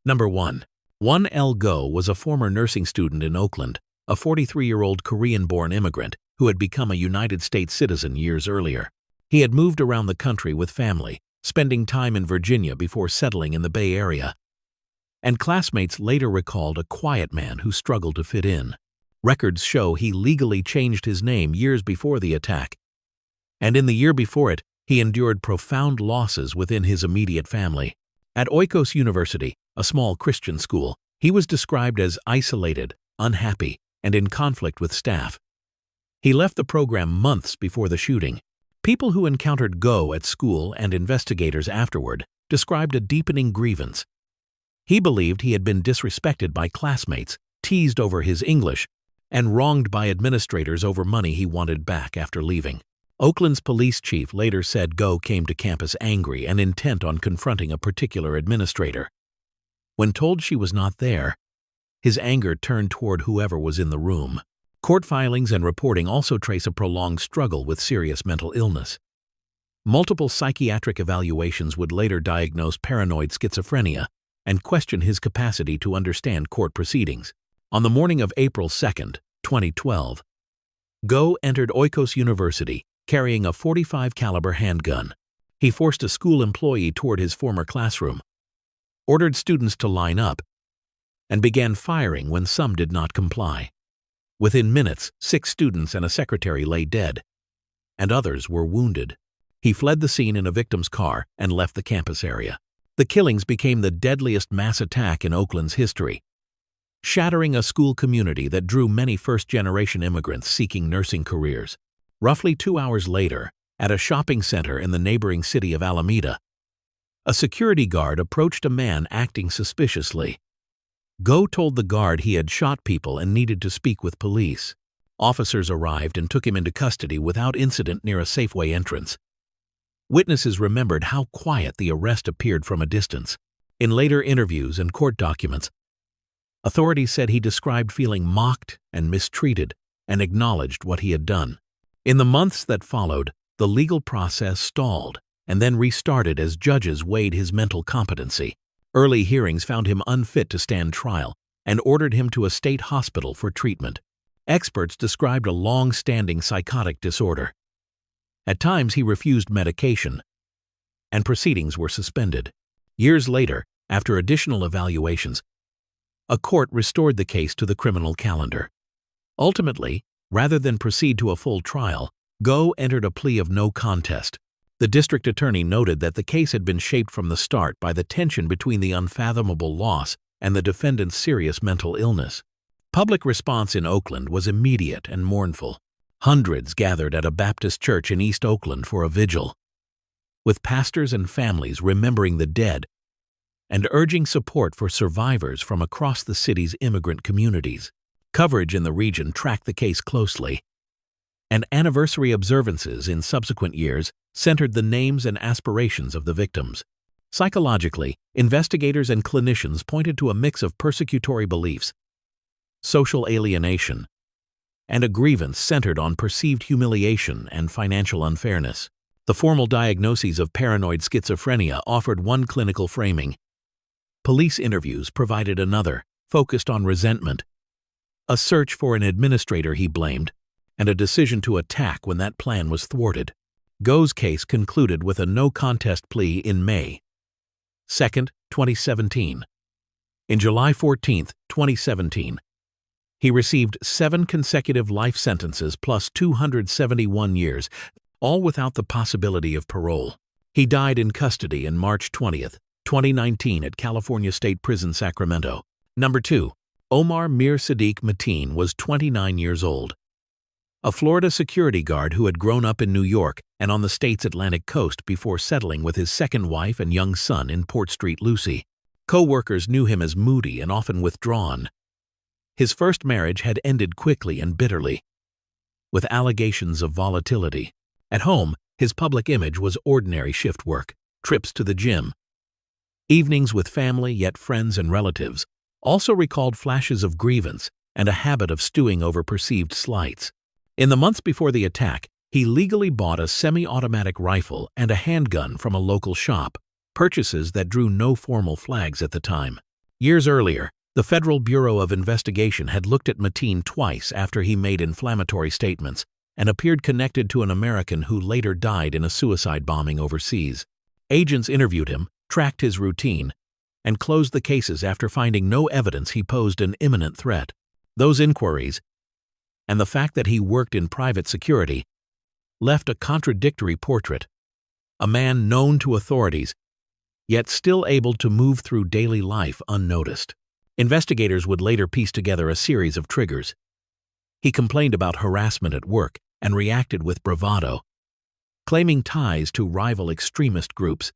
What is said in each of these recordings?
Number 1. 1L Go was a former nursing student in Oakland, a 43-year-old Korean-born immigrant who had become a United States citizen years earlier. He had moved around the country with family, spending time in Virginia before settling in the Bay Area. And classmates later recalled a quiet man who struggled to fit in. Records show he legally changed his name years before the attack. And in the year before it, he endured profound losses within his immediate family. At Oikos University, a small Christian school, he was described as isolated, unhappy, and in conflict with staff. He left the program months before the shooting. People who encountered Go at school and investigators afterward described a deepening grievance. He believed he had been disrespected by classmates, teased over his English, and wronged by administrators over money he wanted back after leaving. Oakland's police chief later said Go came to campus angry and intent on confronting a particular administrator. When told she was not there, his anger turned toward whoever was in the room. Court filings and reporting also trace a prolonged struggle with serious mental illness. Multiple psychiatric evaluations would later diagnose paranoid schizophrenia and question his capacity to understand court proceedings. On the morning of April 2, 2012, Go entered Oikos University carrying a .45 caliber handgun. He forced a school employee toward his former classroom, ordered students to line up, and began firing when some did not comply. Within minutes, 6 students and a secretary lay dead, and others were wounded. He fled the scene in a victim's car and left the campus area. The killings became the deadliest mass attack in Oakland's history, shattering a school community that drew many first-generation immigrants seeking nursing careers. Roughly 2 hours later, at a shopping center in the neighboring city of Alameda, a security guard approached a man acting suspiciously. Go told the guard he had shot people and needed to speak with police. Officers arrived and took him into custody without incident near a Safeway entrance. Witnesses remembered how quiet the arrest appeared from a distance. In later interviews and court documents, authorities said he described feeling mocked and mistreated and acknowledged what he had done. In the months that followed, the legal process stalled and then restarted as judges weighed his mental competency. Early hearings found him unfit to stand trial and ordered him to a state hospital for treatment. Experts described a long-standing psychotic disorder. At times he refused medication, and proceedings were suspended. Years later, after additional evaluations, a court restored the case to the criminal calendar. Ultimately, rather than proceed to a full trial, Go entered a plea of no contest. The district attorney noted that the case had been shaped from the start by the tension between the unfathomable loss and the defendant's serious mental illness. Public response in Oakland was immediate and mournful. Hundreds gathered at a Baptist church in East Oakland for a vigil, with pastors and families remembering the dead and urging support for survivors from across the city's immigrant communities. Coverage in the region tracked the case closely, and anniversary observances in subsequent years centered the names and aspirations of the victims. Psychologically, investigators and clinicians pointed to a mix of persecutory beliefs, social alienation, and a grievance centered on perceived humiliation and financial unfairness. The formal diagnoses of paranoid schizophrenia offered one clinical framing. Police interviews provided another, focused on resentment, a search for an administrator he blamed, and a decision to attack when that plan was thwarted. Go's case concluded with a no-contest plea in May 2, 2017. In July 14, 2017, he received 7 consecutive life sentences plus 271 years, all without the possibility of parole. He died in custody on March 20, 2019 at California State Prison, Sacramento. Number 2. Omar Mir Sadiq Mateen was 29 years old. A Florida security guard who had grown up in New York and on the state's Atlantic coast before settling with his second wife and young son in Port St. Lucie. Co-workers knew him as moody and often withdrawn. His first marriage had ended quickly and bitterly, with allegations of volatility. At home, his public image was ordinary shift work, trips to the gym. Evenings with family, yet friends and relatives, also recalled flashes of grievance and a habit of stewing over perceived slights. In the months before the attack, he legally bought a semi-automatic rifle and a handgun from a local shop, purchases that drew no formal flags at the time. Years earlier, the Federal Bureau of Investigation had looked at Mateen twice after he made inflammatory statements and appeared connected to an American who later died in a suicide bombing overseas. Agents interviewed him, tracked his routine, and closed the cases after finding no evidence he posed an imminent threat. Those inquiries, and the fact that he worked in private security, left a contradictory portrait. A man known to authorities, yet still able to move through daily life unnoticed. Investigators would later piece together a series of triggers. He complained about harassment at work and reacted with bravado, claiming ties to rival extremist groups,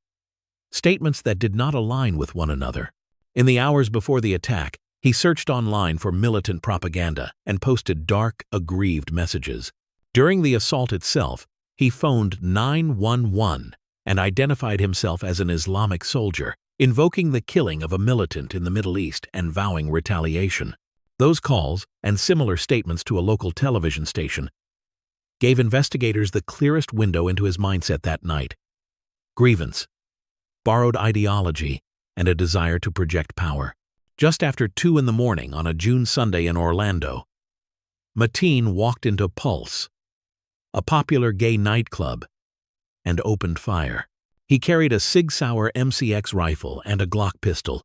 statements that did not align with one another. In the hours before the attack, he searched online for militant propaganda and posted dark, aggrieved messages. During the assault itself, he phoned 911 and identified himself as an Islamic soldier, invoking the killing of a militant in the Middle East and vowing retaliation. Those calls, and similar statements to a local television station, gave investigators the clearest window into his mindset that night. Grievance, borrowed ideology, and a desire to project power. Just after 2 a.m. on a June Sunday in Orlando, Mateen walked into Pulse, a popular gay nightclub, and opened fire. He carried a Sig Sauer MCX rifle and a Glock pistol,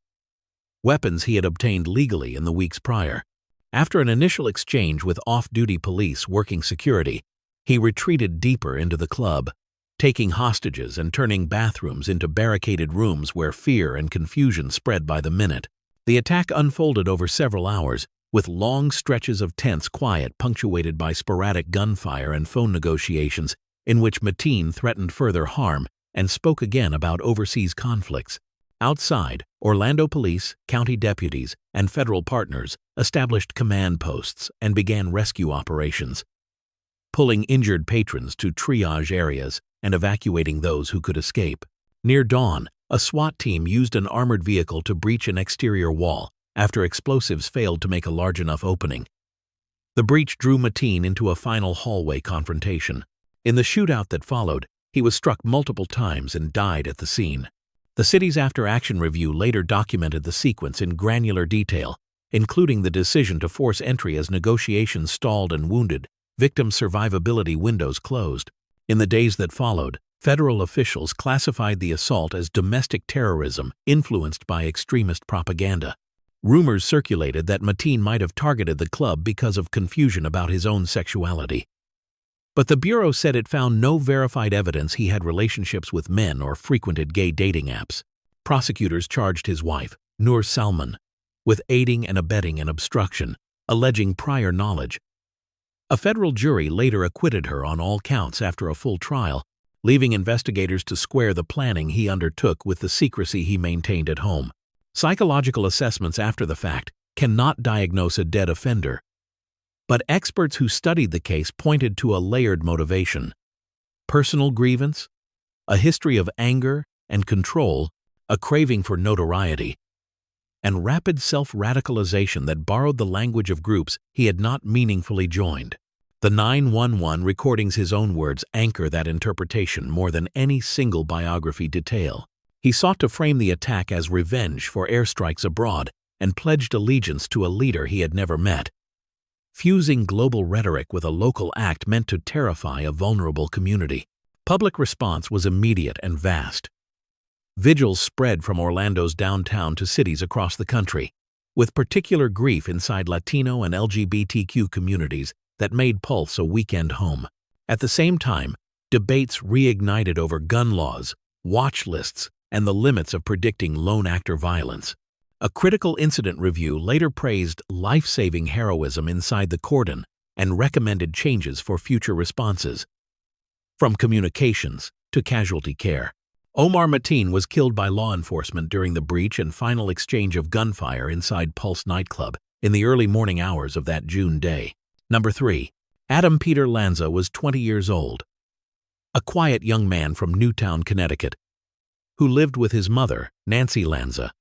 weapons he had obtained legally in the weeks prior. After an initial exchange with off-duty police working security, he retreated deeper into the club, taking hostages and turning bathrooms into barricaded rooms where fear and confusion spread by the minute. The attack unfolded over several hours, with long stretches of tense quiet punctuated by sporadic gunfire and phone negotiations in which Mateen threatened further harm and spoke again about overseas conflicts. Outside, Orlando police, county deputies, and federal partners established command posts and began rescue operations, pulling injured patrons to triage areas and evacuating those who could escape. Near dawn, a SWAT team used an armored vehicle to breach an exterior wall after explosives failed to make a large enough opening. The breach drew Mateen into a final hallway confrontation. In the shootout that followed, he was struck multiple times and died at the scene. The city's after-action review later documented the sequence in granular detail, including the decision to force entry as negotiations stalled and wounded victim survivability windows closed. In the days that followed, federal officials classified the assault as domestic terrorism influenced by extremist propaganda. Rumors circulated that Mateen might have targeted the club because of confusion about his own sexuality. But the Bureau said it found no verified evidence he had relationships with men or frequented gay dating apps. Prosecutors charged his wife, Nur Salman, with aiding and abetting an obstruction, alleging prior knowledge. A federal jury later acquitted her on all counts after a full trial, leaving investigators to square the planning he undertook with the secrecy he maintained at home. Psychological assessments after the fact cannot diagnose a dead offender, but experts who studied the case pointed to a layered motivation: personal grievance, a history of anger and control, a craving for notoriety, and rapid self-radicalization that borrowed the language of groups he had not meaningfully joined. The 911 recordings, his own words, anchor that interpretation more than any single biography detail. He sought to frame the attack as revenge for airstrikes abroad and pledged allegiance to a leader he had never met, fusing global rhetoric with a local act meant to terrify a vulnerable community. Public response was immediate and vast. Vigils spread from Orlando's downtown to cities across the country, with particular grief inside Latino and LGBTQ communities that made Pulse a weekend home. At the same time, debates reignited over gun laws, watch lists, and the limits of predicting lone actor violence. A critical incident review later praised life-saving heroism inside the cordon and recommended changes for future responses. From communications to casualty care, Omar Mateen was killed by law enforcement during the breach and final exchange of gunfire inside Pulse nightclub in the early morning hours of that June day. Number 3. Adam Peter Lanza was 20 years old, a quiet young man from Newtown, Connecticut, who lived with his mother, Nancy Lanza,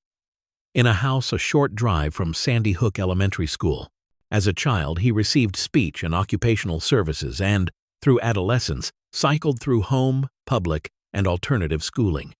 in a house a short drive from Sandy Hook Elementary School. As a child, he received speech and occupational services and, through adolescence, cycled through home, public, and alternative schooling.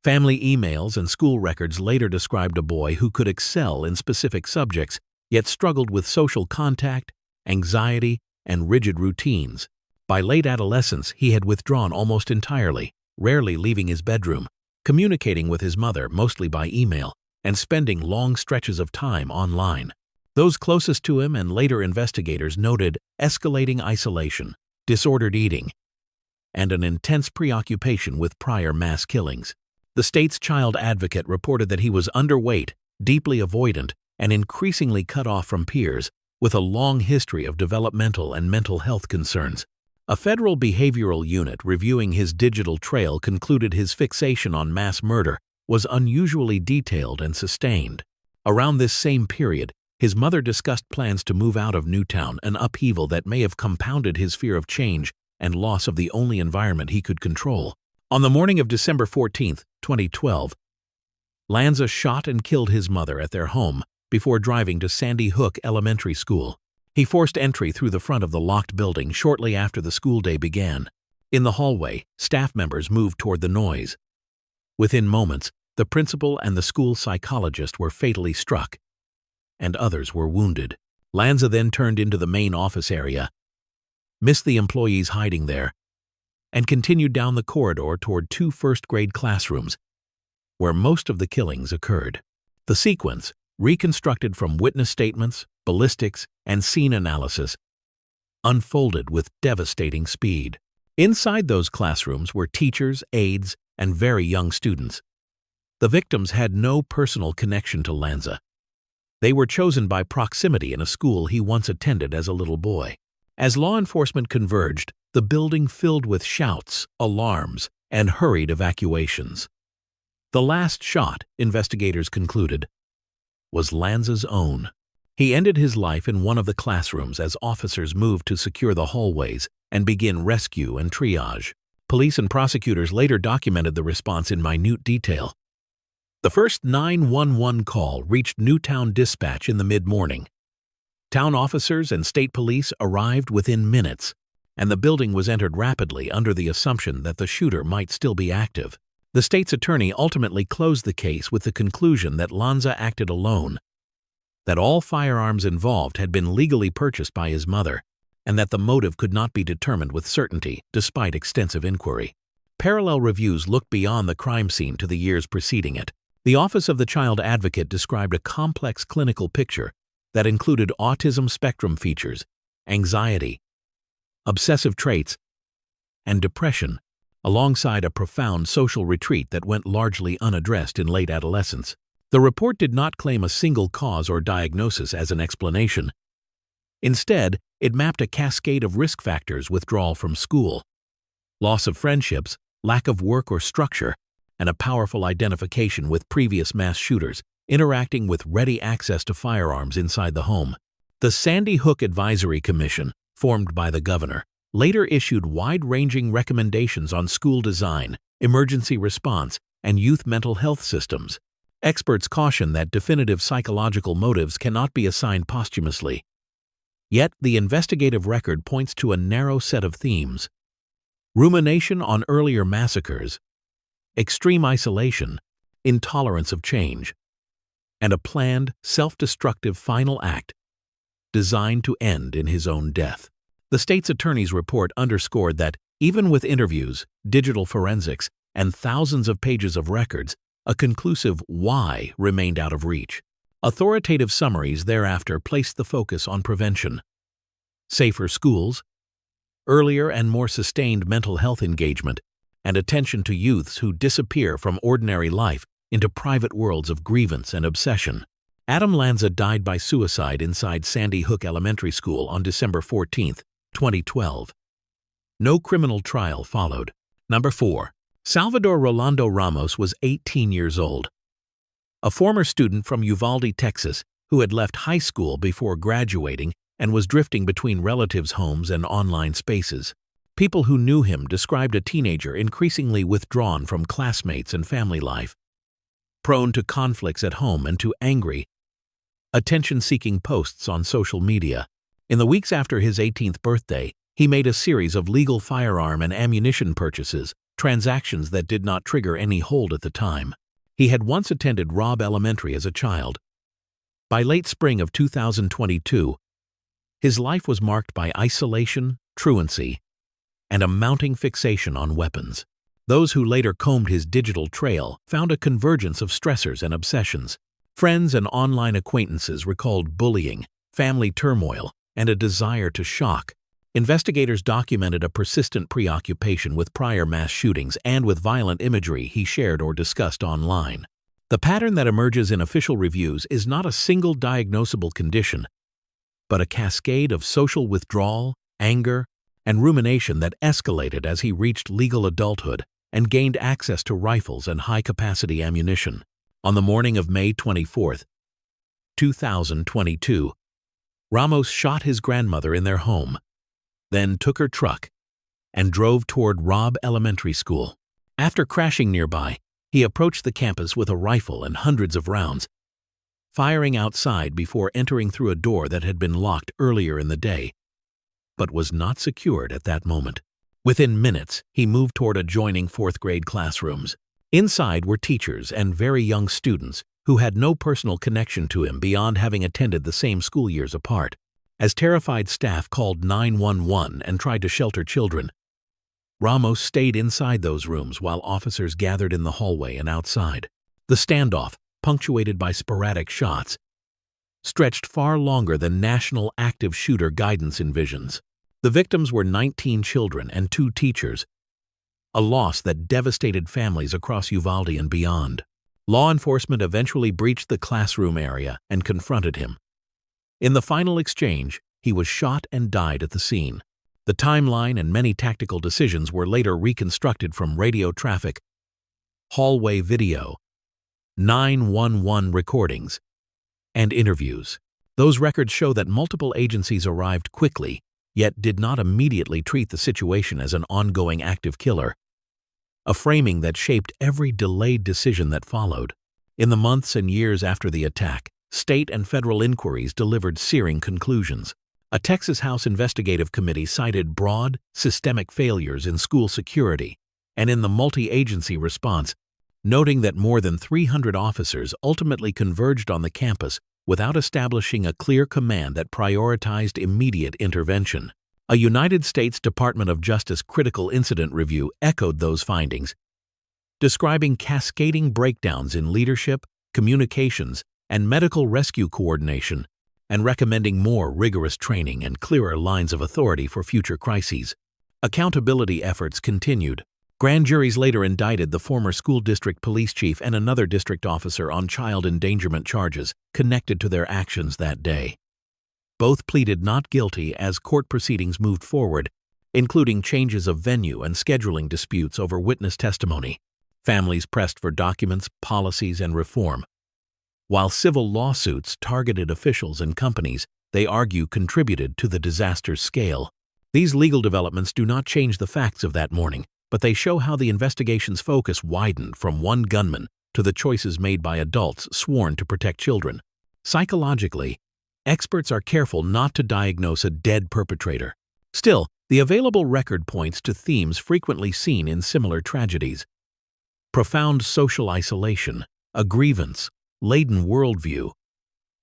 Family emails and school records later described a boy who could excel in specific subjects, yet struggled with social contact, anxiety, and rigid routines. By late adolescence, he had withdrawn almost entirely, rarely leaving his bedroom, communicating with his mother mostly by email, and spending long stretches of time online. Those closest to him and later investigators noted escalating isolation, disordered eating, and an intense preoccupation with prior mass killings. The state's child advocate reported that he was underweight, deeply avoidant, and increasingly cut off from peers, with a long history of developmental and mental health concerns. A federal behavioral unit reviewing his digital trail concluded his fixation on mass murder was unusually detailed and sustained. Around this same period, his mother discussed plans to move out of Newtown, an upheaval that may have compounded his fear of change and loss of the only environment he could control. On the morning of December 14, 2012, Lanza shot and killed his mother at their home before driving to Sandy Hook Elementary School. He forced entry through the front of the locked building shortly after the school day began. In the hallway, staff members moved toward the noise. Within moments, the principal and the school psychologist were fatally struck, and others were wounded. Lanza then turned into the main office area, missed the employees hiding there, and continued down the corridor toward 2 first-grade classrooms, where most of the killings occurred. The sequence, reconstructed from witness statements, ballistics, and scene analysis, unfolded with devastating speed. Inside those classrooms were teachers, aides, and very young students. The victims had no personal connection to Lanza. They were chosen by proximity in a school he once attended as a little boy. As law enforcement converged, the building filled with shouts, alarms, and hurried evacuations. The last shot, investigators concluded, was Lanza's own. He ended his life in one of the classrooms as officers moved to secure the hallways and begin rescue and triage. Police and prosecutors later documented the response in minute detail. The first 911 call reached Newtown Dispatch in the mid-morning. Town officers and state police arrived within minutes, and the building was entered rapidly under the assumption that the shooter might still be active. The state's attorney ultimately closed the case with the conclusion that Lanza acted alone, that all firearms involved had been legally purchased by his mother, and that the motive could not be determined with certainty despite extensive inquiry. Parallel reviews looked beyond the crime scene to the years preceding it. The Office of the Child Advocate described a complex clinical picture that included autism spectrum features, anxiety, obsessive traits, and depression, alongside a profound social retreat that went largely unaddressed in late adolescence. The report did not claim a single cause or diagnosis as an explanation. Instead, it mapped a cascade of risk factors: withdrawal from school, loss of friendships, lack of work or structure, and a powerful identification with previous mass shooters interacting with ready access to firearms inside the home. The Sandy Hook Advisory Commission, formed by the governor, later issued wide-ranging recommendations on school design, emergency response, and youth mental health systems. Experts caution that definitive psychological motives cannot be assigned posthumously. Yet, the investigative record points to a narrow set of themes: rumination on earlier massacres, extreme isolation, intolerance of change, and a planned, self-destructive final act designed to end in his own death. The state's attorney's report underscored that, even with interviews, digital forensics, and thousands of pages of records, a conclusive why remained out of reach. Authoritative summaries thereafter placed the focus on prevention, safer schools, earlier and more sustained mental health engagement, and attention to youths who disappear from ordinary life into private worlds of grievance and obsession. Adam Lanza died by suicide inside Sandy Hook Elementary School on December 14, 2012. No criminal trial followed. Number 4. Salvador Rolando Ramos was 18 years old. A former student from Uvalde, Texas, who had left high school before graduating and was drifting between relatives' homes and online spaces. People who knew him described a teenager increasingly withdrawn from classmates and family life, prone to conflicts at home and to angry, attention-seeking posts on social media. In the weeks after his 18th birthday, he made a series of legal firearm and ammunition purchases, transactions that did not trigger any hold at the time. He had once attended Robb Elementary as a child. By late spring of 2022, his life was marked by isolation, truancy, and a mounting fixation on weapons. Those who later combed his digital trail found a convergence of stressors and obsessions. Friends and online acquaintances recalled bullying, family turmoil, and a desire to shock. Investigators documented a persistent preoccupation with prior mass shootings and with violent imagery he shared or discussed online. The pattern that emerges in official reviews is not a single diagnosable condition, but a cascade of social withdrawal, anger, and rumination that escalated as he reached legal adulthood and gained access to rifles and high-capacity ammunition. On the morning of May 24, 2022, Ramos shot his grandmother in their home, then took her truck and drove toward Robb Elementary School. After crashing nearby, he approached the campus with a rifle and hundreds of rounds, firing outside before entering through a door that had been locked earlier in the day, but was not secured at that moment. Within minutes, he moved toward adjoining fourth-grade classrooms. Inside were teachers and very young students who had no personal connection to him beyond having attended the same school years apart. As terrified staff called 911 and tried to shelter children, Ramos stayed inside those rooms while officers gathered in the hallway and outside. The standoff, punctuated by sporadic shots, stretched far longer than national active shooter guidance envisions. The victims were 19 children and 2 teachers, a loss that devastated families across Uvalde and beyond. Law enforcement eventually breached the classroom area and confronted him. In the final exchange, he was shot and died at the scene. The timeline and many tactical decisions were later reconstructed from radio traffic, hallway video, 911 recordings, and interviews. Those records show that multiple agencies arrived quickly, yet did not immediately treat the situation as an ongoing active killer, a framing that shaped every delayed decision that followed. In the months and years after the attack, state and federal inquiries delivered searing conclusions. A Texas House investigative committee cited broad, systemic failures in school security and in the multi-agency response, noting that more than 300 officers ultimately converged on the campus without establishing a clear command that prioritized immediate intervention. A United States Department of Justice critical incident review echoed those findings, describing cascading breakdowns in leadership, communications, and medical rescue coordination, and recommending more rigorous training and clearer lines of authority for future crises. Accountability efforts continued. Grand juries later indicted the former school district police chief and another district officer on child endangerment charges connected to their actions that day. Both pleaded not guilty as court proceedings moved forward, including changes of venue and scheduling disputes over witness testimony. Families pressed for documents, policies, and reform. While civil lawsuits targeted officials and companies, they argue contributed to the disaster's scale. These legal developments do not change the facts of that morning, but they show how the investigation's focus widened from one gunman to the choices made by adults sworn to protect children. Psychologically, experts are careful not to diagnose a dead perpetrator. Still, the available record points to themes frequently seen in similar tragedies: profound social isolation, a grievance-laden worldview,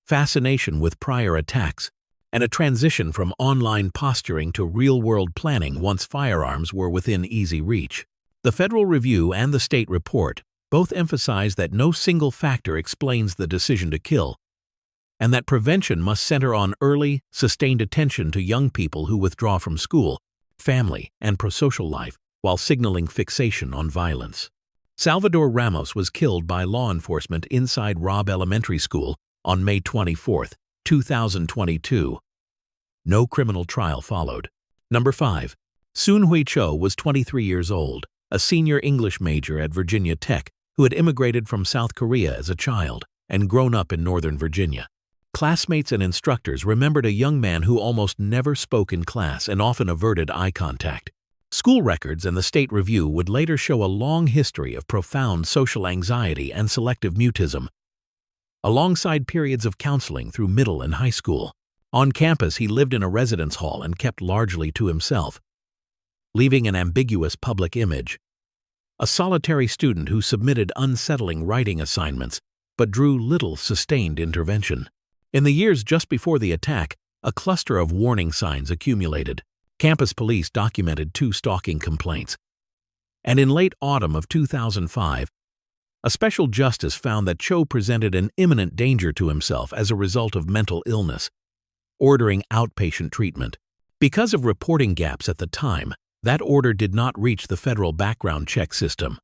fascination with prior attacks, and a transition from online posturing to real-world planning once firearms were within easy reach. The federal review and the state report both emphasize that no single factor explains the decision to kill, and that prevention must center on early, sustained attention to young people who withdraw from school, family, and prosocial life while signaling fixation on violence. Salvador Ramos was killed by law enforcement inside Robb Elementary School on May 24, 2022. No criminal trial followed. Number 5. Seung-Hui was 23 years old, a senior English major at Virginia Tech who had immigrated from South Korea as a child and grown up in Northern Virginia. Classmates and instructors remembered a young man who almost never spoke in class and often averted eye contact. School records and the state review would later show a long history of profound social anxiety and selective mutism, alongside periods of counseling through middle and high school. On campus, he lived in a residence hall and kept largely to himself, leaving an ambiguous public image. a solitary student who submitted unsettling writing assignments but drew little sustained intervention. In the years just before the attack, a cluster of warning signs accumulated. Campus police documented 2 stalking complaints. And in late autumn of 2005, a special justice found that Cho presented an imminent danger to himself as a result of mental illness, ordering outpatient treatment. Because of reporting gaps at the time, that order did not reach the federal background check system,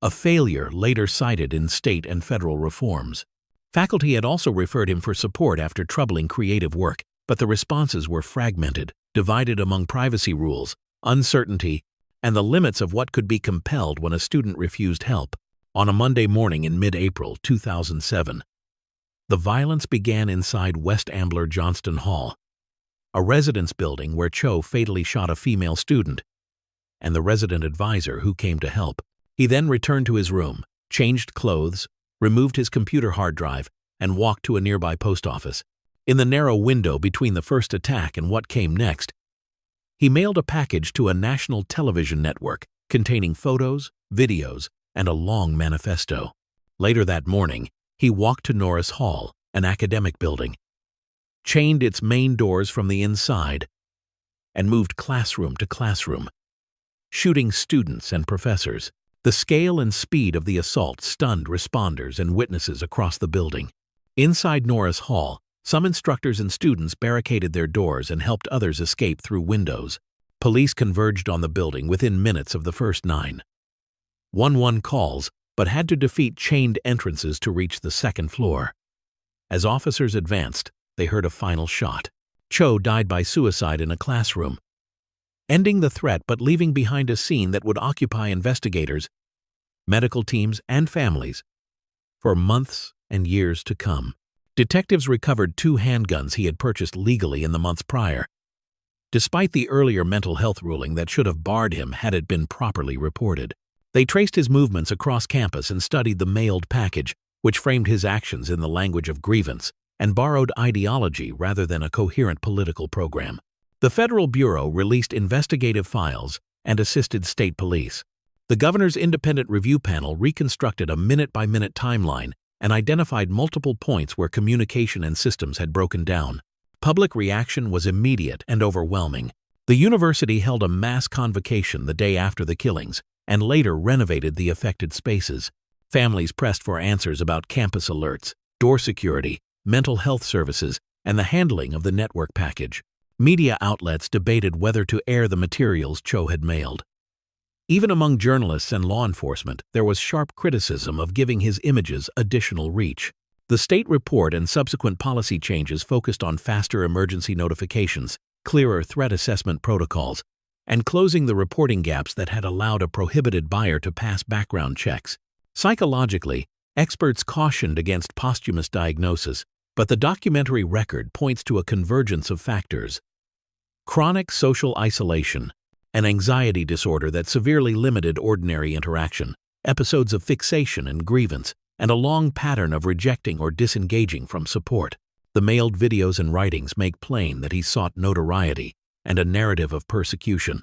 a failure later cited in state and federal reforms. Faculty had also referred him for support after troubling creative work, but the responses were fragmented, divided among privacy rules, uncertainty, and the limits of what could be compelled when a student refused help. On a Monday morning in mid-April 2007, the violence began inside West Ambler Johnston Hall, a residence building where Cho fatally shot a female student and the resident advisor who came to help. He then returned to his room, changed clothes, removed his computer hard drive, and walked to a nearby post office. In the narrow window between the first attack and what came next, he mailed a package to a national television network containing photos, videos, and a long manifesto. Later that morning, he walked to Norris Hall, an academic building, chained its main doors from the inside, and moved classroom to classroom, shooting students and professors. The scale and speed of the assault stunned responders and witnesses across the building. Inside Norris Hall, some instructors and students barricaded their doors and helped others escape through windows. Police converged on the building within minutes of the first 911 calls, but had to defeat chained entrances to reach the second floor. As officers advanced, they heard a final shot. Cho died by suicide in a classroom, ending the threat but leaving behind a scene that would occupy investigators, medical teams, and families for months and years to come. Detectives recovered 2 handguns he had purchased legally in the months prior, despite the earlier mental health ruling that should have barred him had it been properly reported. They traced his movements across campus and studied the mailed package, which framed his actions in the language of grievance and borrowed ideology rather than a coherent political program. The Federal Bureau released investigative files and assisted state police. The governor's independent review panel reconstructed a minute-by-minute timeline and identified multiple points where communication and systems had broken down. Public reaction was immediate and overwhelming. The university held a mass convocation the day after the killings and later renovated the affected spaces. Families pressed for answers about campus alerts, door security, mental health services, and the handling of the network package. Media outlets debated whether to air the materials Cho had mailed. Even among journalists and law enforcement, there was sharp criticism of giving his images additional reach. The state report and subsequent policy changes focused on faster emergency notifications, clearer threat assessment protocols, and closing the reporting gaps that had allowed a prohibited buyer to pass background checks. Psychologically, experts cautioned against posthumous diagnosis, but the documentary record points to a convergence of factors: chronic social isolation, an anxiety disorder that severely limited ordinary interaction, episodes of fixation and grievance, and a long pattern of rejecting or disengaging from support. The mailed videos and writings make plain that he sought notoriety and a narrative of persecution,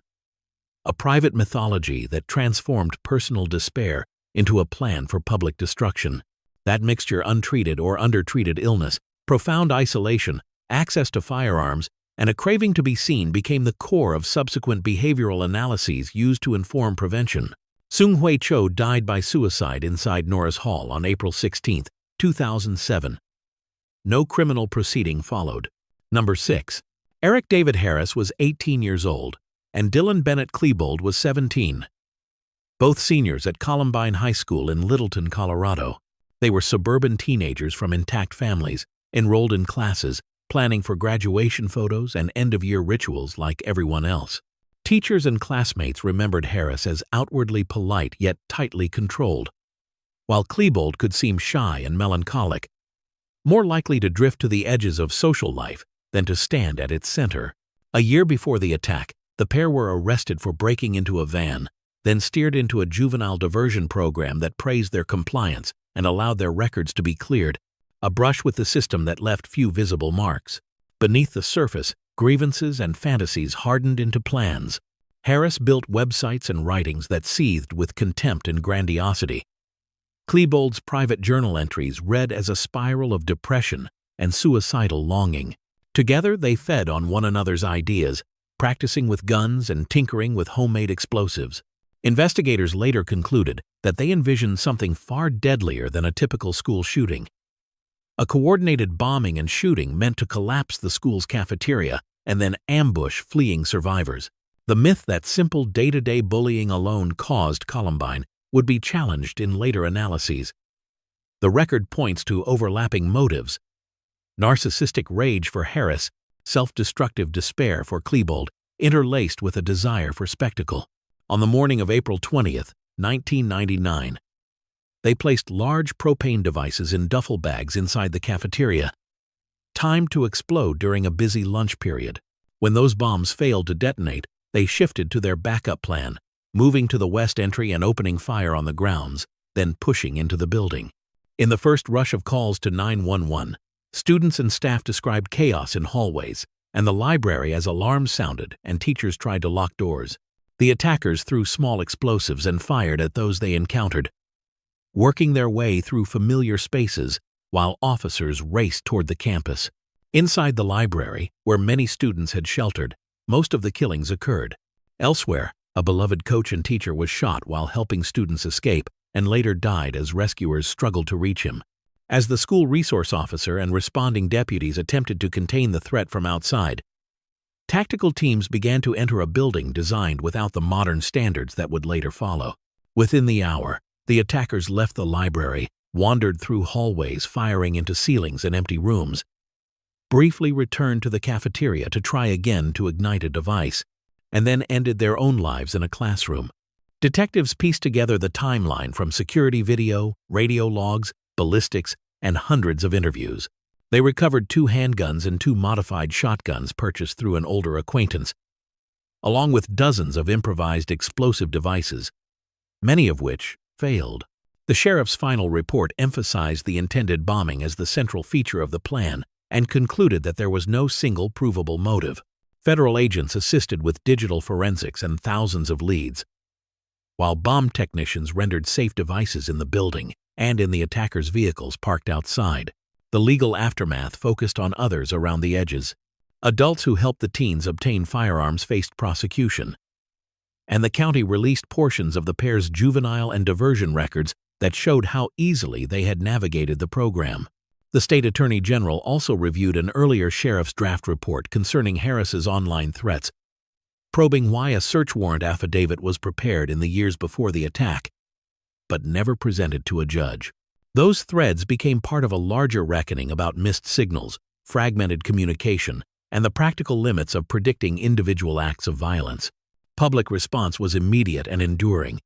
a private mythology that transformed personal despair into a plan for public destruction. That mixture, untreated or undertreated illness, profound isolation, access to firearms, and a craving to be seen became the core of subsequent behavioral analyses used to inform prevention. Seung-Hui Cho died by suicide inside Norris Hall on April 16, 2007. No criminal proceeding followed. Number 6. Eric David Harris was 18 years old, and Dylan Bennett Klebold was 17. Both seniors at Columbine High School in Littleton, Colorado. They were suburban teenagers from intact families, enrolled in classes, planning for graduation photos and end-of-year rituals like everyone else. Teachers and classmates remembered Harris as outwardly polite yet tightly controlled, while Klebold could seem shy and melancholic, more likely to drift to the edges of social life than to stand at its center. A year before the attack, the pair were arrested for breaking into a van, then steered into a juvenile diversion program that praised their compliance and allowed their records to be cleared, a brush with the system that left few visible marks. Beneath the surface, grievances and fantasies hardened into plans. Harris built websites and writings that seethed with contempt and grandiosity. Klebold's private journal entries read as a spiral of depression and suicidal longing. Together they fed on one another's ideas, practicing with guns and tinkering with homemade explosives. Investigators later concluded that they envisioned something far deadlier than a typical school shooting. A coordinated bombing and shooting meant to collapse the school's cafeteria and then ambush fleeing survivors. The myth that simple day-to-day bullying alone caused Columbine would be challenged in later analyses. The record points to overlapping motives: narcissistic rage for Harris, self-destructive despair for Klebold, interlaced with a desire for spectacle. On the morning of April 20th, 1999, they placed large propane devices in duffel bags inside the cafeteria, timed to explode during a busy lunch period. When those bombs failed to detonate, they shifted to their backup plan, moving to the west entry and opening fire on the grounds, then pushing into the building. In the first rush of calls to 911, students and staff described chaos in hallways and the library as alarms sounded and teachers tried to lock doors. The attackers threw small explosives and fired at those they encountered, working their way through familiar spaces while officers raced toward the campus. Inside the library, where many students had sheltered, most of the killings occurred. Elsewhere, a beloved coach and teacher was shot while helping students escape and later died as rescuers struggled to reach him. As the school resource officer and responding deputies attempted to contain the threat from outside, tactical teams began to enter a building designed without the modern standards that would later follow. Within the hour, the attackers left the library, wandered through hallways firing into ceilings and empty rooms, briefly returned to the cafeteria to try again to ignite a device, and then ended their own lives in a classroom. Detectives pieced together the timeline from security video, radio logs, ballistics, and hundreds of interviews. They recovered 2 handguns and 2 modified shotguns purchased through an older acquaintance, along with dozens of improvised explosive devices, many of which failed. The sheriff's final report emphasized the intended bombing as the central feature of the plan and concluded that there was no single provable motive. Federal agents assisted with digital forensics and thousands of leads, while bomb technicians rendered safe devices in the building and in the attackers' vehicles parked outside. The legal aftermath focused on others around the edges. Adults who helped the teens obtain firearms faced prosecution, and the county released portions of the pair's juvenile and diversion records that showed how easily they had navigated the program. The state attorney general also reviewed an earlier sheriff's draft report concerning Harris's online threats, probing why a search warrant affidavit was prepared in the years before the attack, but never presented to a judge. Those threads became part of a larger reckoning about missed signals, fragmented communication, and the practical limits of predicting individual acts of violence. Public response was immediate and enduring.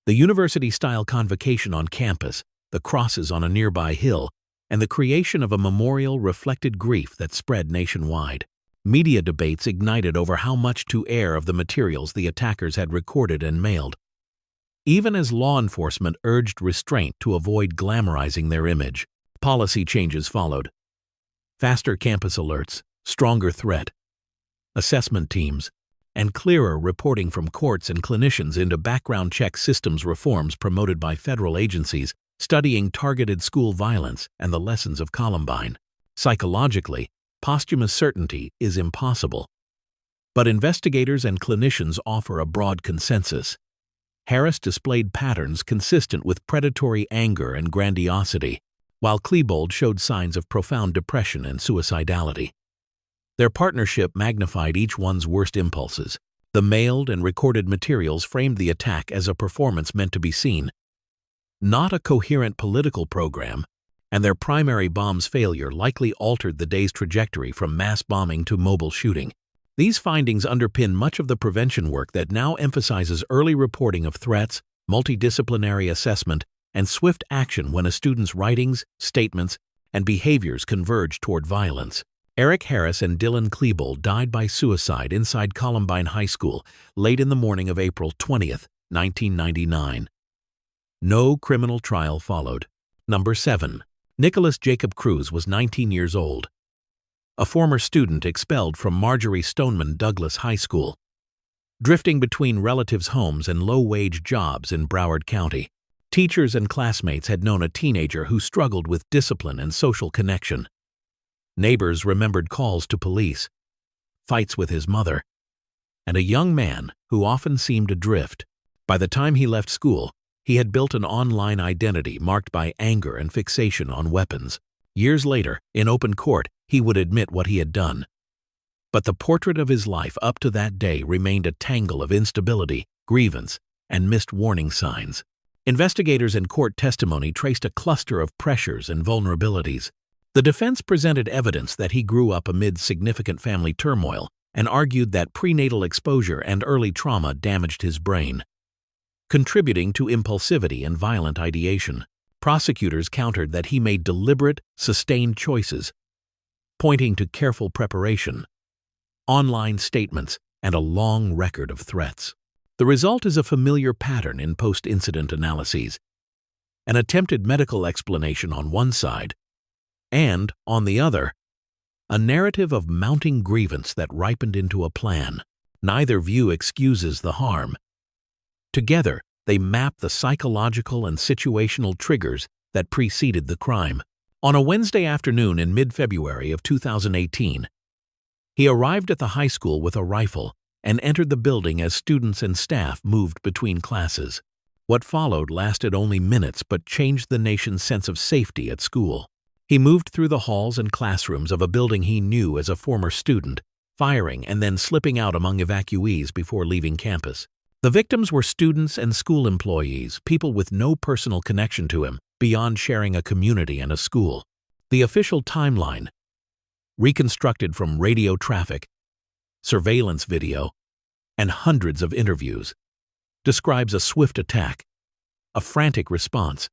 The university-style convocation on campus, the crosses on a nearby hill, and the creation of a memorial reflected grief that spread nationwide. Media debates ignited over how much to air of the materials the attackers had recorded and mailed, even as law enforcement urged restraint to avoid glamorizing their image. Policy changes followed. Faster campus alerts, stronger threat assessment teams, and clearer reporting from courts and clinicians into background check systems reforms promoted by federal agencies studying targeted school violence and the lessons of Columbine. Psychologically, posthumous certainty is impossible, but investigators and clinicians offer a broad consensus. Harris displayed patterns consistent with predatory anger and grandiosity, while Klebold showed signs of profound depression and suicidality. Their partnership magnified each one's worst impulses. The mailed and recorded materials framed the attack as a performance meant to be seen, not a coherent political program, and their primary bomb's failure likely altered the day's trajectory from mass bombing to mobile shooting. These findings underpin much of the prevention work that now emphasizes early reporting of threats, multidisciplinary assessment, and swift action when a student's writings, statements, and behaviors converge toward violence. Eric Harris and Dylan Klebold died by suicide inside Columbine High School late in the morning of April 20th, 1999. No criminal trial followed. Number 7. Nikolas Jacob Cruz was 19 years old, a former student expelled from Marjory Stoneman Douglas High School. drifting between relatives' homes and low-wage jobs in Broward County. Teachers and classmates had known a teenager who struggled with discipline and social connection. Neighbors remembered calls to police, fights with his mother, and a young man who often seemed adrift. By the time he left school, he had built an online identity marked by anger and fixation on weapons. Years later, in open court, he would admit what he had done. But the portrait of his life up to that day remained a tangle of instability, grievance, and missed warning signs. Investigators in court testimony traced a cluster of pressures and vulnerabilities. The defense presented evidence that he grew up amid significant family turmoil and argued that prenatal exposure and early trauma damaged his brain, contributing to impulsivity and violent ideation. Prosecutors countered that he made deliberate, sustained choices, pointing to careful preparation, online statements, and a long record of threats. The result is a familiar pattern in post-incident analyses: an attempted medical explanation on one side, and, on the other, a narrative of mounting grievance that ripened into a plan. Neither view excuses the harm. Together, they map the psychological and situational triggers that preceded the crime. On a Wednesday afternoon in mid-February of 2018, he arrived at the high school with a rifle and entered the building as students and staff moved between classes. What followed lasted only minutes but changed the nation's sense of safety at school. He moved through the halls and classrooms of a building he knew as a former student, firing and then slipping out among evacuees before leaving campus. The victims were students and school employees, people with no personal connection to him, beyond sharing a community and a school. The official timeline, reconstructed from radio traffic, surveillance video, and hundreds of interviews, describes a swift attack, a frantic response,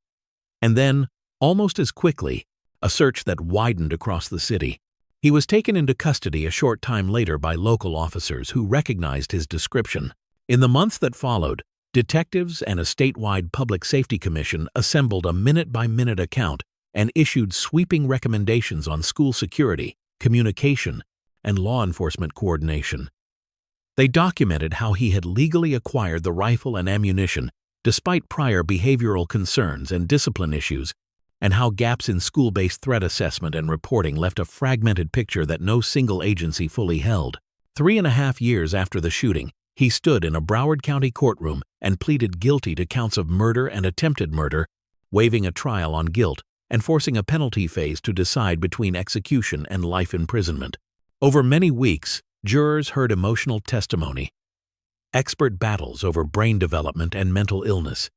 and then, almost as quickly, a search that widened across the city. He was taken into custody a short time later by local officers who recognized his description. In the months that followed, detectives and a statewide public safety commission assembled a minute-by-minute account and issued sweeping recommendations on school security, communication, and law enforcement coordination. They documented how he had legally acquired the rifle and ammunition despite prior behavioral concerns and discipline issues, and how gaps in school-based threat assessment and reporting left a fragmented picture that no single agency fully held. 3.5 years after the shooting, he stood in a Broward County courtroom and pleaded guilty to counts of murder and attempted murder, waiving a trial on guilt and forcing a penalty phase to decide between execution and life imprisonment. Over many weeks, jurors heard emotional testimony, expert battles over brain development and mental illness,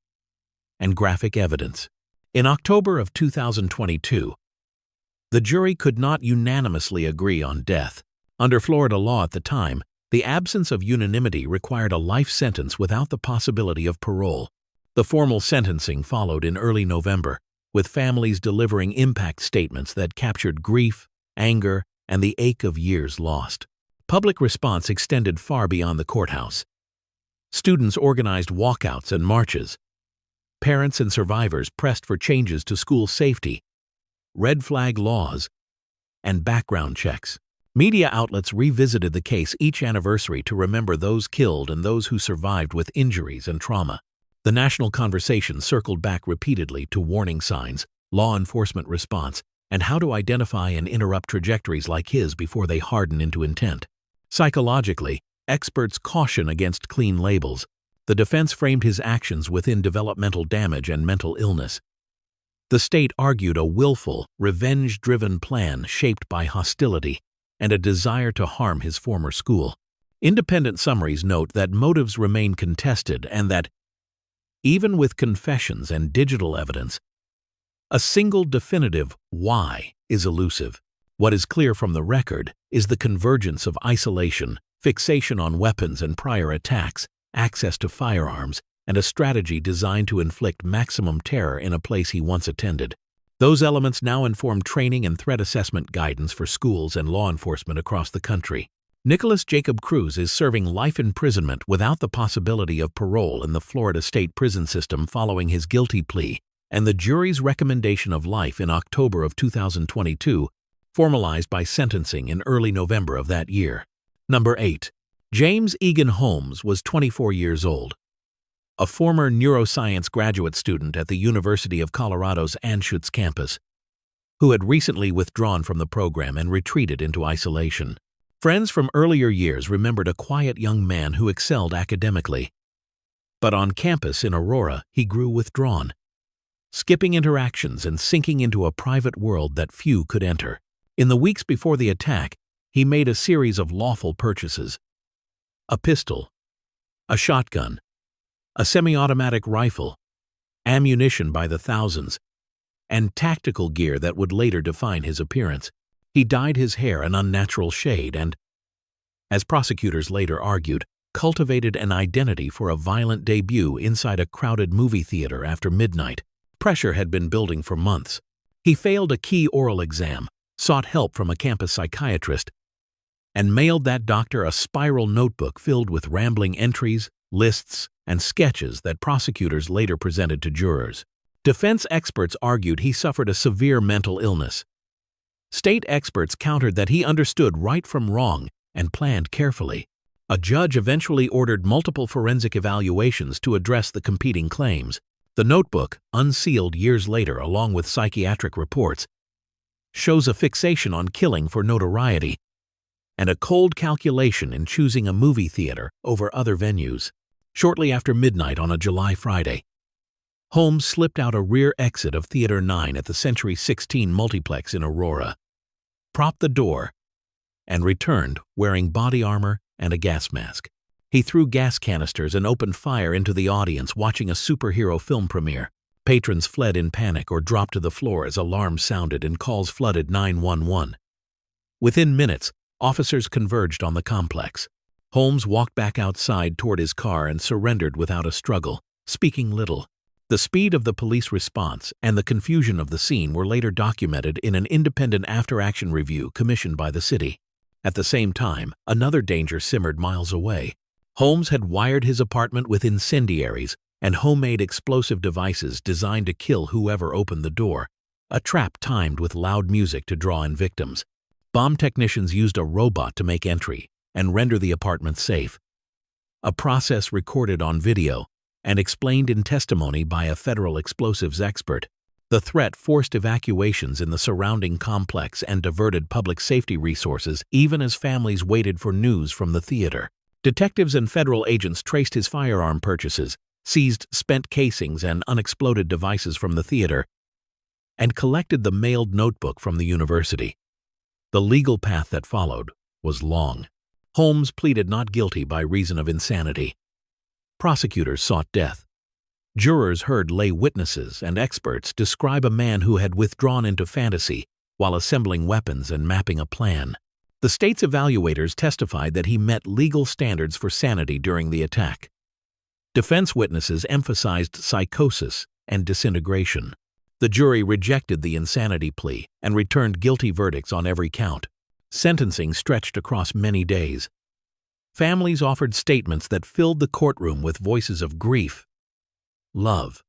and graphic evidence. In October of 2022, the jury could not unanimously agree on death. Under Florida law at the time, the absence of unanimity required a life sentence without the possibility of parole. The formal sentencing followed in early November, with families delivering impact statements that captured grief, anger, and the ache of years lost. Public response extended far beyond the courthouse. Students organized walkouts and marches. Parents and survivors pressed for changes to school safety, red flag laws, and background checks. Media outlets revisited the case each anniversary to remember those killed and those who survived with injuries and trauma. The national conversation circled back repeatedly to warning signs, law enforcement response, and how to identify and interrupt trajectories like his before they harden into intent. Psychologically, experts caution against clean labels. The defense framed his actions within developmental damage and mental illness. The state argued a willful, revenge-driven plan shaped by hostility and a desire to harm his former school. Independent summaries note that motives remain contested and that, even with confessions and digital evidence, a single definitive why is elusive. What is clear from the record is the convergence of isolation, fixation on weapons and prior attacks, access to firearms, and a strategy designed to inflict maximum terror in a place he once attended. Those elements now inform training and threat assessment guidance for schools and law enforcement across the country. Nikolas Jacob Cruz is serving life imprisonment without the possibility of parole in the Florida state prison system following his guilty plea, and the jury's recommendation of life in October of 2022, formalized by sentencing in early November of that year. Number 8. James Egan Holmes was 24 years old, a former neuroscience graduate student at the University of Colorado's Anschutz campus, who had recently withdrawn from the program and retreated into isolation. Friends from earlier years remembered a quiet young man who excelled academically. But on campus in Aurora, he grew withdrawn, skipping interactions and sinking into a private world that few could enter. In the weeks before the attack, he made a series of lawful purchases: a pistol, a shotgun, a semi-automatic rifle, ammunition by the thousands, and tactical gear that would later define his appearance. He dyed his hair an unnatural shade and, as prosecutors later argued, cultivated an identity for a violent debut inside a crowded movie theater after midnight. Pressure had been building for months. He failed a key oral exam, sought help from a campus psychiatrist, and mailed that doctor a spiral notebook filled with rambling entries, lists, and sketches that prosecutors later presented to jurors. Defense experts argued he suffered a severe mental illness. State experts countered that he understood right from wrong and planned carefully. A judge eventually ordered multiple forensic evaluations to address the competing claims. The notebook, unsealed years later along with psychiatric reports, shows a fixation on killing for notoriety and a cold calculation in choosing a movie theater over other venues. Shortly after midnight on a July Friday, Holmes slipped out a rear exit of Theater 9 at the Century 16 multiplex in Aurora, propped the door, and returned wearing body armor and a gas mask. He threw gas canisters and opened fire into the audience watching a superhero film premiere. Patrons fled in panic or dropped to the floor as alarms sounded and calls flooded 911. Within minutes, officers converged on the complex. Holmes walked back outside toward his car and surrendered without a struggle, speaking little. The speed of the police response and the confusion of the scene were later documented in an independent after-action review commissioned by the city. At the same time, another danger simmered miles away. Holmes had wired his apartment with incendiaries and homemade explosive devices designed to kill whoever opened the door, a trap timed with loud music to draw in victims. Bomb technicians used a robot to make entry and render the apartment safe, a process recorded on video and explained in testimony by a federal explosives expert. The threat forced evacuations in the surrounding complex and diverted public safety resources even as families waited for news from the theater. Detectives and federal agents traced his firearm purchases, seized spent casings and unexploded devices from the theater, and collected the mailed notebook from the university. The legal path that followed was long. Holmes pleaded not guilty by reason of insanity. Prosecutors sought death. Jurors heard lay witnesses and experts describe a man who had withdrawn into fantasy while assembling weapons and mapping a plan. The state's evaluators testified that he met legal standards for sanity during the attack. Defense witnesses emphasized psychosis and disintegration. The jury rejected the insanity plea and returned guilty verdicts on every count. Sentencing stretched across many days. Families offered statements that filled the courtroom with voices of grief, love,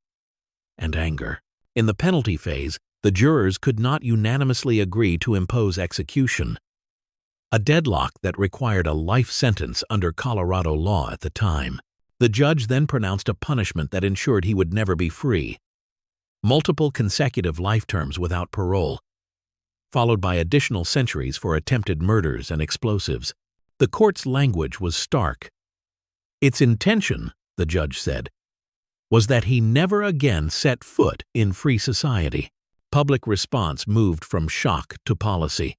and anger. In the penalty phase, the jurors could not unanimously agree to impose execution, a deadlock that required a life sentence under Colorado law at the time. The judge then pronounced a punishment that ensured he would never be free: multiple consecutive life terms without parole, followed by additional centuries for attempted murders and explosives. The court's language was stark. Its intention, the judge said, was that he never again set foot in free society. Public response moved from shock to policy.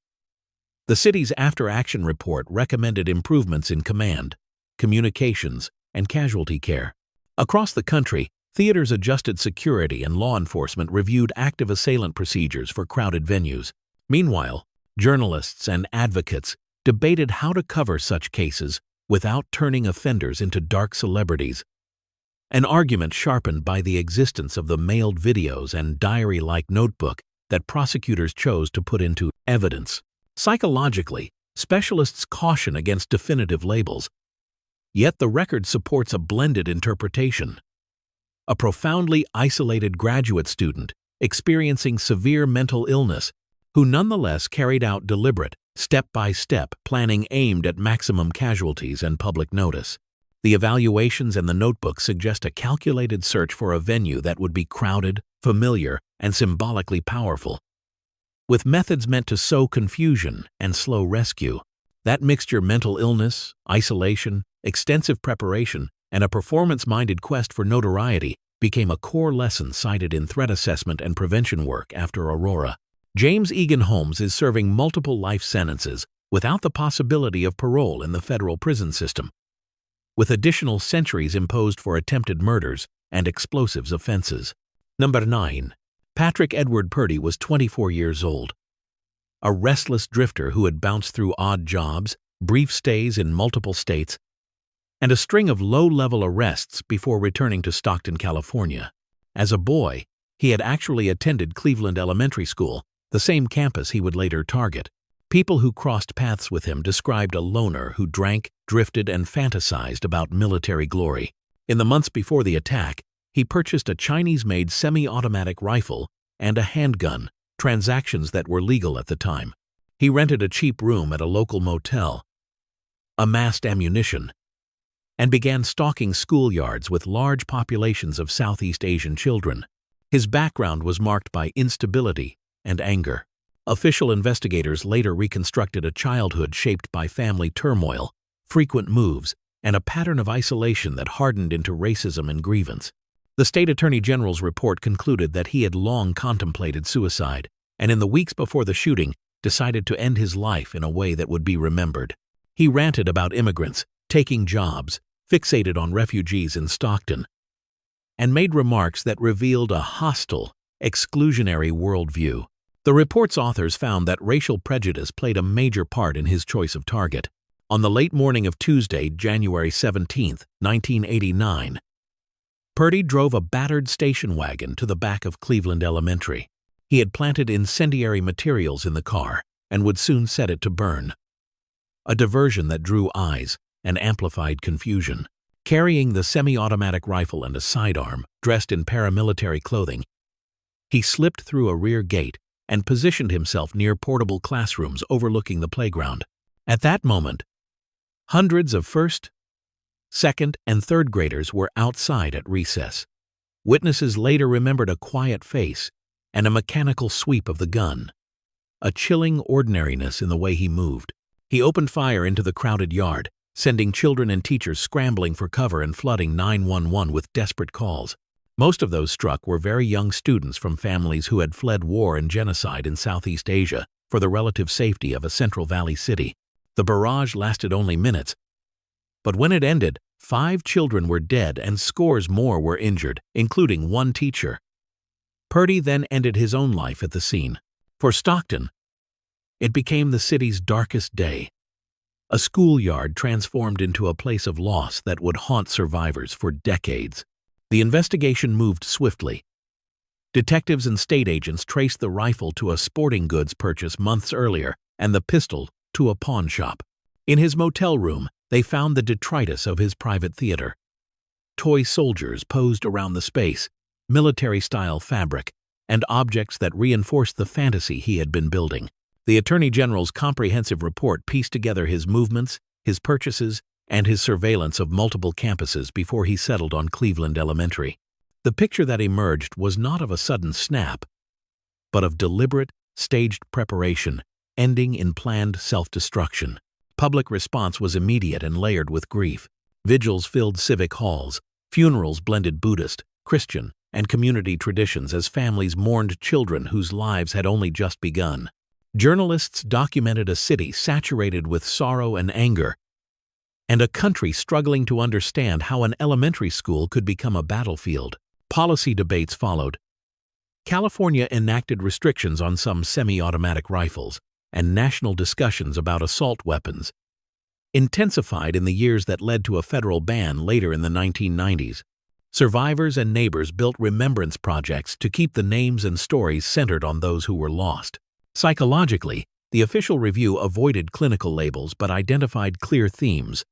The city's after-action report recommended improvements in command, communications, and casualty care. Across the country, theaters adjusted security and law enforcement reviewed active assailant procedures for crowded venues. Meanwhile, journalists and advocates debated how to cover such cases without turning offenders into dark celebrities, an argument sharpened by the existence of the mailed videos and diary-like notebook that prosecutors chose to put into evidence. Psychologically, specialists caution against definitive labels, yet the record supports a blended interpretation. A profoundly isolated graduate student experiencing severe mental illness who nonetheless carried out deliberate, step-by-step planning aimed at maximum casualties and public notice. The evaluations and the notebooks suggest a calculated search for a venue that would be crowded, familiar, and symbolically powerful. With methods meant to sow confusion and slow rescue, that mixture mental illness, isolation, extensive preparation, and a performance-minded quest for notoriety became a core lesson cited in threat assessment and prevention work after Aurora. James Egan Holmes is serving multiple life sentences without the possibility of parole in the federal prison system, with additional centuries imposed for attempted murders and explosives offenses. Number 9. Patrick Edward Purdy was 24 years old. A restless drifter who had bounced through odd jobs, brief stays in multiple states, and a string of low-level arrests before returning to Stockton, California. As a boy, he had actually attended Cleveland Elementary School, the same campus he would later target. People who crossed paths with him described a loner who drank, drifted, and fantasized about military glory. In the months before the attack, he purchased a Chinese-made semi-automatic rifle and a handgun, transactions that were legal at the time. He rented a cheap room at a local motel, amassed ammunition, and began stalking schoolyards with large populations of Southeast Asian children. His background was marked by instability and anger. Official investigators later reconstructed a childhood shaped by family turmoil, frequent moves, and a pattern of isolation that hardened into racism and grievance. The state attorney general's report concluded that he had long contemplated suicide, and in the weeks before the shooting, decided to end his life in a way that would be remembered. He ranted about immigrants, taking jobs, fixated on refugees in Stockton, and made remarks that revealed a hostile, exclusionary worldview. The report's authors found that racial prejudice played a major part in his choice of target. On the late morning of Tuesday, January 17, 1989, Purdy drove a battered station wagon to the back of Cleveland Elementary. He had planted incendiary materials in the car and would soon set it to burn. A diversion that drew eyes and amplified confusion. Carrying the semi-automatic rifle and a sidearm, dressed in paramilitary clothing, he slipped through a rear gate and positioned himself near portable classrooms overlooking the playground. At that moment, hundreds of first, second, and third graders were outside at recess. Witnesses later remembered a quiet face and a mechanical sweep of the gun, a chilling ordinariness in the way he moved. He opened fire into the crowded yard, sending children and teachers scrambling for cover and flooding 911 with desperate calls. Most of those struck were very young students from families who had fled war and genocide in Southeast Asia for the relative safety of a Central Valley city. The barrage lasted only minutes, but when it ended, 5 children were dead and scores more were injured, including one teacher. Purdy then ended his own life at the scene. For Stockton, it became the city's darkest day. A schoolyard transformed into a place of loss that would haunt survivors for decades. The investigation moved swiftly. Detectives and state agents traced the rifle to a sporting goods purchase months earlier and the pistol to a pawn shop. In his motel room, they found the detritus of his private theater. Toy soldiers posed around the space, military-style fabric, and objects that reinforced the fantasy he had been building. The Attorney General's comprehensive report pieced together his movements, his purchases, and his surveillance of multiple campuses before he settled on Cleveland Elementary. The picture that emerged was not of a sudden snap, but of deliberate, staged preparation, ending in planned self-destruction. Public response was immediate and layered with grief. Vigils filled civic halls. Funerals blended Buddhist, Christian, and community traditions as families mourned children whose lives had only just begun. Journalists documented a city saturated with sorrow and anger, and a country struggling to understand how an elementary school could become a battlefield. Policy debates followed. California enacted restrictions on some semi-automatic rifles, and national discussions about assault weapons intensified in the years that led to a federal ban later in the 1990s. Survivors and neighbors built remembrance projects to keep the names and stories centered on those who were lost. Psychologically, the official review avoided clinical labels but identified clear themes: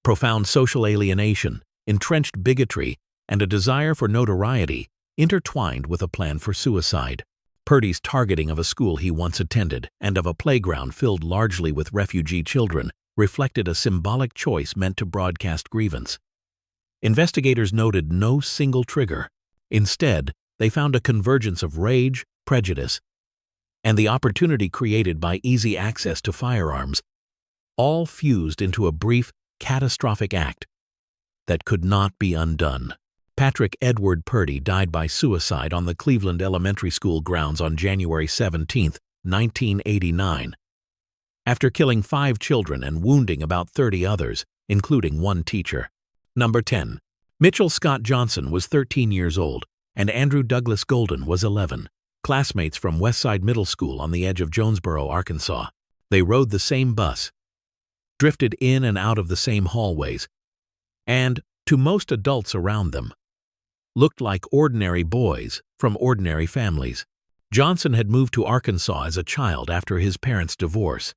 profound social alienation, entrenched bigotry, and a desire for notoriety, intertwined with a plan for suicide. Purdy's targeting of a school he once attended and of a playground filled largely with refugee children reflected a symbolic choice meant to broadcast grievance. Investigators noted no single trigger. Instead, they found a convergence of rage, prejudice, and the opportunity created by easy access to firearms, all fused into a brief, catastrophic act that could not be undone. Patrick Edward Purdy died by suicide on the Cleveland Elementary School grounds on January 17, 1989, after killing 5 children and wounding about 30 others, including 1 teacher. Number 10. Mitchell Scott Johnson was 13 years old, and Andrew Douglas Golden was 11, classmates from Westside Middle School on the edge of Jonesboro, Arkansas. They rode the same bus, drifted in and out of the same hallways, and, to most adults around them, looked like ordinary boys from ordinary families. Johnson had moved to Arkansas as a child after his parents' divorce.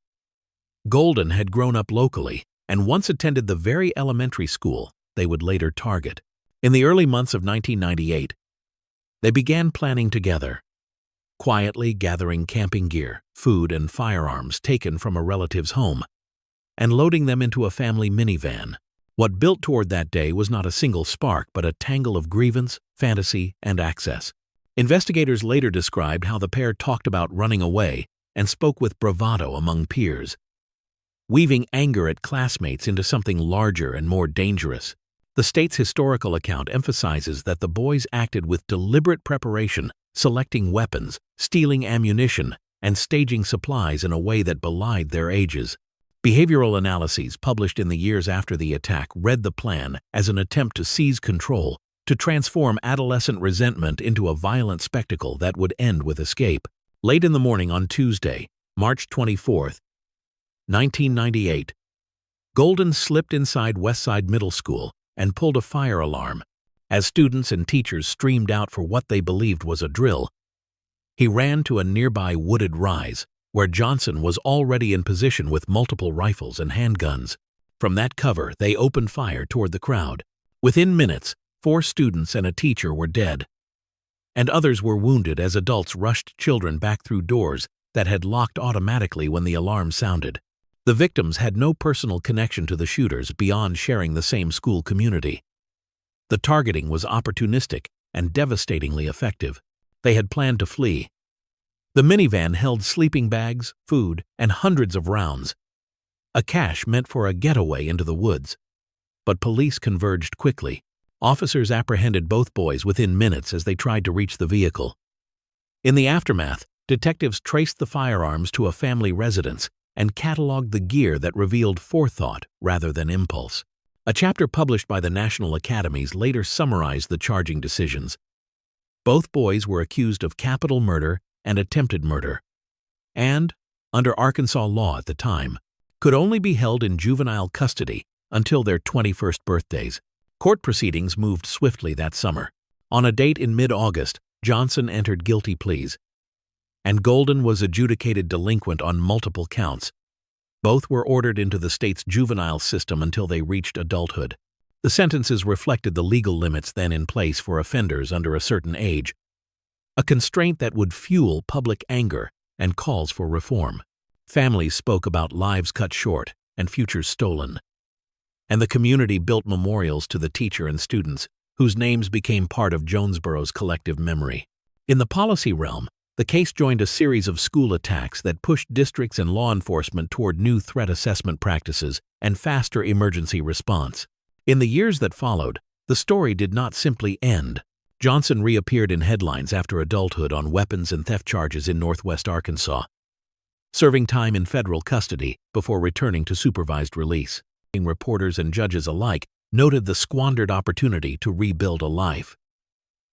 Golden had grown up locally and once attended the very elementary school they would later target. In the early months of 1998, they began planning together, quietly gathering camping gear, food, and firearms taken from a relative's home, and loading them into a family minivan. What built toward that day was not a single spark, but a tangle of grievance, fantasy, and access. Investigators later described how the pair talked about running away and spoke with bravado among peers, weaving anger at classmates into something larger and more dangerous. The state's historical account emphasizes that the boys acted with deliberate preparation, selecting weapons, stealing ammunition, and staging supplies in a way that belied their ages. Behavioral analyses published in the years after the attack read the plan as an attempt to seize control, to transform adolescent resentment into a violent spectacle that would end with escape. Late in the morning on Tuesday, March 24, 1998, Golden slipped inside Westside Middle School and pulled a fire alarm. As students and teachers streamed out for what they believed was a drill, he ran to a nearby wooded rise, where Johnson was already in position with multiple rifles and handguns. From that cover, they opened fire toward the crowd. Within minutes, 4 students and a teacher were dead, and others were wounded as adults rushed children back through doors that had locked automatically when the alarm sounded. The victims had no personal connection to the shooters beyond sharing the same school community. The targeting was opportunistic and devastatingly effective. They had planned to flee. The minivan held sleeping bags, food, and hundreds of rounds, a cache meant for a getaway into the woods. But police converged quickly. Officers apprehended both boys within minutes as they tried to reach the vehicle. In the aftermath, detectives traced the firearms to a family residence and cataloged the gear that revealed forethought rather than impulse. A chapter published by the National Academies later summarized the charging decisions. Both boys were accused of capital murder and attempted murder, and, under Arkansas law at the time, could only be held in juvenile custody until their 21st birthdays. Court proceedings moved swiftly that summer. On a date in mid-August, Johnson entered guilty pleas, and Golden was adjudicated delinquent on multiple counts. Both were ordered into the state's juvenile system until they reached adulthood. The sentences reflected the legal limits then in place for offenders under a certain age, a constraint that would fuel public anger and calls for reform. Families spoke about lives cut short and futures stolen, and the community built memorials to the teacher and students, whose names became part of Jonesboro's collective memory. In the policy realm, the case joined a series of school attacks that pushed districts and law enforcement toward new threat assessment practices and faster emergency response. In the years that followed, the story did not simply end. Johnson reappeared in headlines after adulthood on weapons and theft charges in northwest Arkansas, serving time in federal custody before returning to supervised release. Reporters and judges alike noted the squandered opportunity to rebuild a life.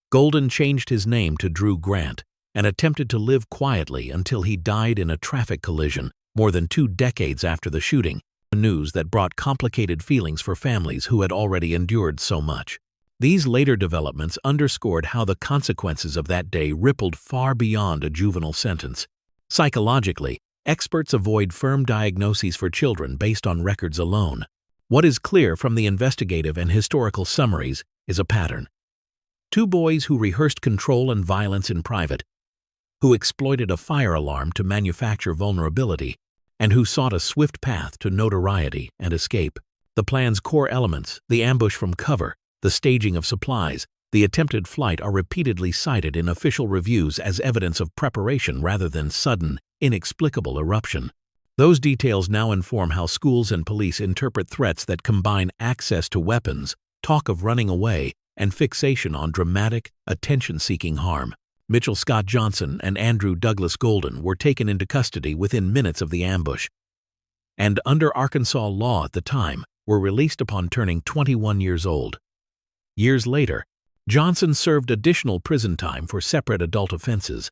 Golden changed his name to Drew Grant and attempted to live quietly until he died in a traffic collision more than 2 decades after the shooting, news that brought complicated feelings for families who had already endured so much. These later developments underscored how the consequences of that day rippled far beyond a juvenile sentence. Psychologically, experts avoid firm diagnoses for children based on records alone. What is clear from the investigative and historical summaries is a pattern. 2 boys who rehearsed control and violence in private, who exploited a fire alarm to manufacture vulnerability, and who sought a swift path to notoriety and escape. The plan's core elements, the ambush from cover, the staging of supplies, the attempted flight are repeatedly cited in official reviews as evidence of preparation rather than sudden, inexplicable eruption. Those details now inform how schools and police interpret threats that combine access to weapons, talk of running away, and fixation on dramatic, attention-seeking harm. Mitchell Scott Johnson and Andrew Douglas Golden were taken into custody within minutes of the ambush, and under Arkansas law at the time, were released upon turning 21 years old. Years later, Johnson served additional prison time for separate adult offenses,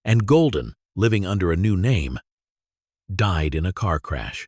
and Golden, living under a new name, died in a car crash.